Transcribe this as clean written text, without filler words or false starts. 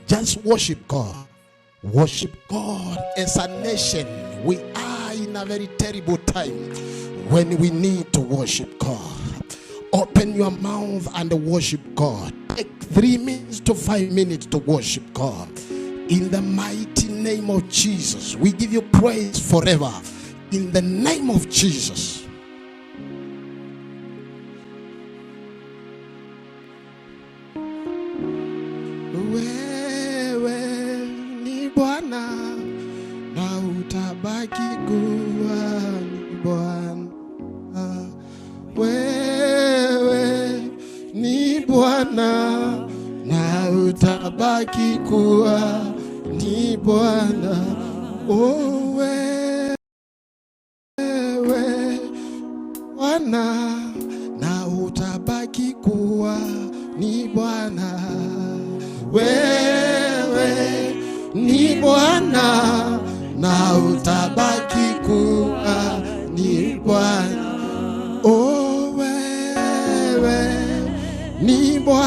Just worship God. Worship God as a nation. We are in a very terrible time when we need to worship God. Open your mouth and worship God. Take 3 minutes to 5 minutes to worship God. In the mighty name of Jesus, we give you praise forever. In the name of Jesus. Wewe ni Bwana na utabaki kuwa ni Bwana. Wewe ni Bwana na utabaki kuwa ni Bwana. Oh, wewe Bwana na utabaki kuwa ni Bwana. Wewe ni Bwana na utabaki kuwa ni Bwana. Oh, wewe ni Bwana